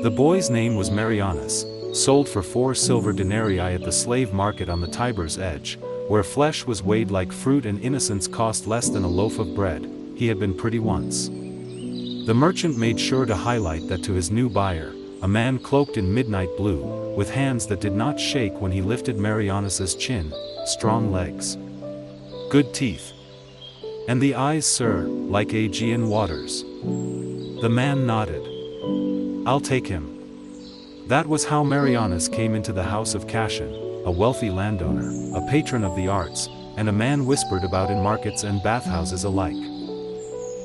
The boy's name was Marianus, sold for 4 silver denarii at the slave market on the Tiber's edge, where flesh was weighed like fruit and innocence cost less than a loaf of bread. He had been pretty once. The merchant made sure to highlight that to his new buyer, a man cloaked in midnight blue, with hands that did not shake when he lifted Marianus's chin, strong legs, good teeth, and the eyes, sir, like Aegean waters. The man nodded. I'll take him. That was how Marianus came into the house of Cassion, a wealthy landowner, a patron of the arts, and a man whispered about in markets and bathhouses alike.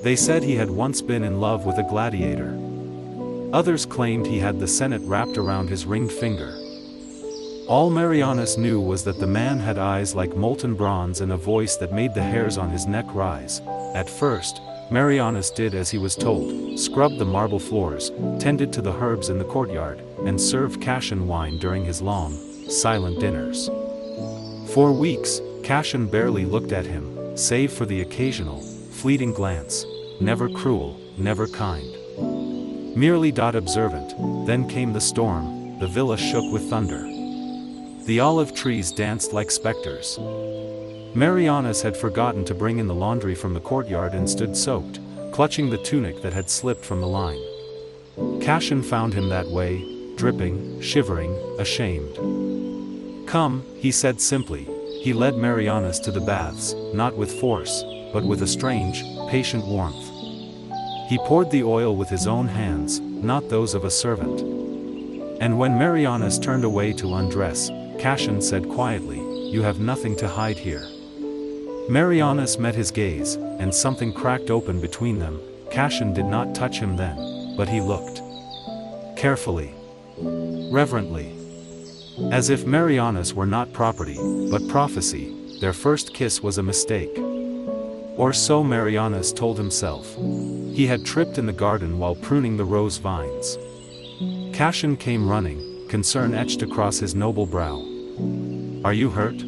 They said he had once been in love with a gladiator. Others claimed he had the Senate wrapped around his ringed finger. All Marianus knew was that the man had eyes like molten bronze and a voice that made the hairs on his neck rise. At first, Marianus did as he was told, scrubbed the marble floors, tended to the herbs in the courtyard, and served Cassion wine during his long, silent dinners. For weeks, Cassion barely looked at him, save for the occasional, fleeting glance, never cruel, never kind. Merely observant. Then came the storm, the villa shook with thunder. The olive trees danced like specters. Marianus had forgotten to bring in the laundry from the courtyard and stood soaked, clutching the tunic that had slipped from the line. Cassion found him that way, dripping, shivering, ashamed. Come, he said simply. He led Marianus to the baths, not with force, but with a strange, patient warmth. He poured the oil with his own hands, not those of a servant. And when Marianus turned away to undress, Cassion said quietly, "You have nothing to hide here." Marianus met his gaze, and something cracked open between them. Cassion did not touch him then, but he looked. Carefully. Reverently. As if Marianus were not property, but prophecy. Their first kiss was a mistake. Or so Marianus told himself. He had tripped in the garden while pruning the rose vines. Cassion came running, concern etched across his noble brow. "Are you hurt?"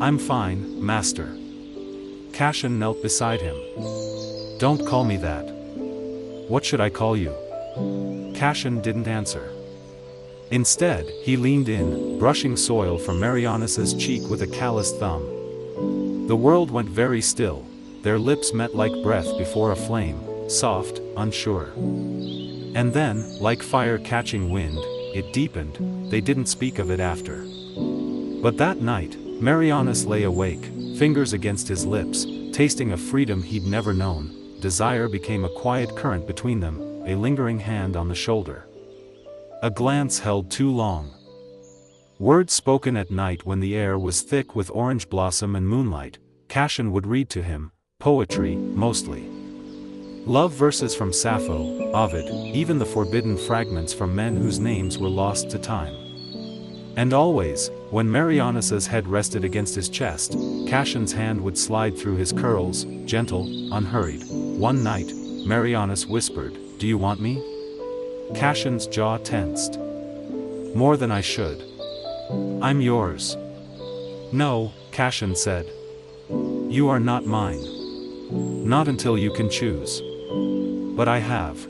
"I'm fine, master." Cassion knelt beside him. "Don't call me that." "What should I call you?" Cassion didn't answer. Instead, he leaned in, brushing soil from Marianus's cheek with a calloused thumb. The world went very still. Their lips met like breath before a flame, soft, unsure. And then, like fire catching wind, it deepened. They didn't speak of it after. But that night, Marianus lay awake, fingers against his lips, tasting a freedom he'd never known. Desire became a quiet current between them, a lingering hand on the shoulder. A glance held too long. Words spoken at night when the air was thick with orange blossom and moonlight. Cassion would read to him, poetry, mostly. Love verses from Sappho, Ovid, even the forbidden fragments from men whose names were lost to time. And always, when Marianus's head rested against his chest, Cassion's hand would slide through his curls, gentle, unhurried. One night, Marianus whispered, "Do you want me?" Cassion's jaw tensed. "More than I should." "I'm yours." "No," Cassion said. "You are not mine. Not until you can choose." "But I have."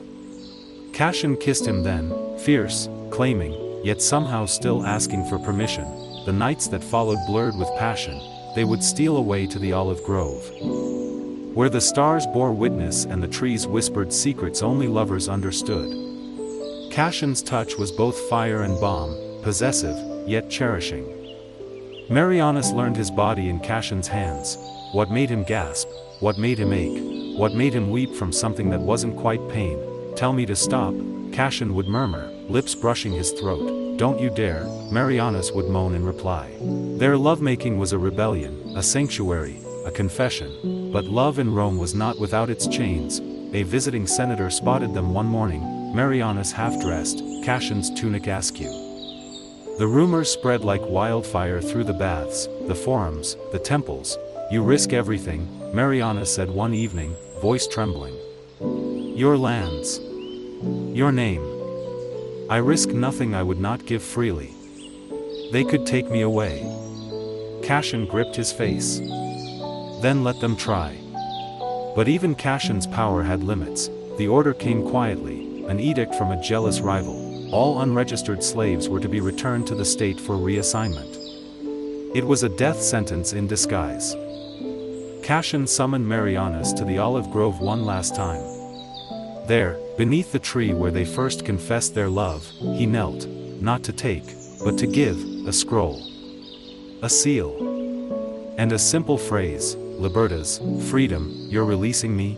Cassion kissed him then, fierce, claiming, yet somehow still asking for permission. The nights that followed blurred with passion. They would steal away to the olive grove, where the stars bore witness and the trees whispered secrets only lovers understood. Cassion's touch was both fire and balm, possessive, yet cherishing. Marianus learned his body in Cassion's hands. What made him gasp? What made him ache? What made him weep from something that wasn't quite pain? "Tell me to stop," Cassion would murmur, lips brushing his throat. "Don't you dare," Marianus would moan in reply. Their lovemaking was a rebellion, a sanctuary, a confession. But love in Rome was not without its chains. A visiting senator spotted them one morning, Marianus half-dressed, Cassion's tunic askew. The rumors spread like wildfire through the baths, the forums, the temples. "You risk everything," Marianus said one evening, voice trembling. "Your lands. Your name. I risk nothing I would not give freely. They could take me away." Cassion gripped his face. "Then let them try." But even Cassion's power had limits. The order came quietly, an edict from a jealous rival. All unregistered slaves were to be returned to the state for reassignment. It was a death sentence in disguise. Cashin summoned Marianus to the olive grove one last time. There, beneath the tree where they first confessed their love, he knelt, not to take, but to give, a scroll, a seal, and a simple phrase, "Libertas, freedom, you're releasing me?"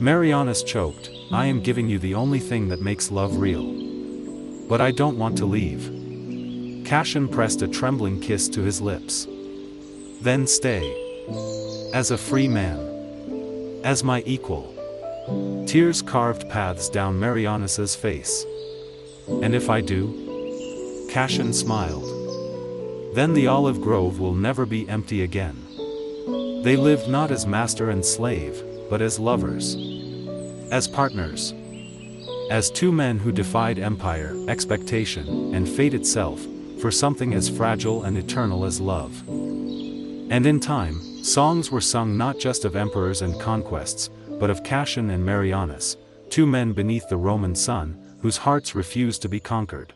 Marianus choked, "I am giving you the only thing that makes love real. But I don't want to leave." Cashin pressed a trembling kiss to his lips. "Then stay. As a free man. As my equal." Tears carved paths down Marianus's face. "And if I do?" Cashin smiled. "Then the olive grove will never be empty again." They lived not as master and slave, but as lovers. As partners. As two men who defied empire, expectation, and fate itself, for something as fragile and eternal as love. And in time, songs were sung not just of emperors and conquests, but of Cashin and Marianus, two men beneath the Roman sun, whose hearts refused to be conquered.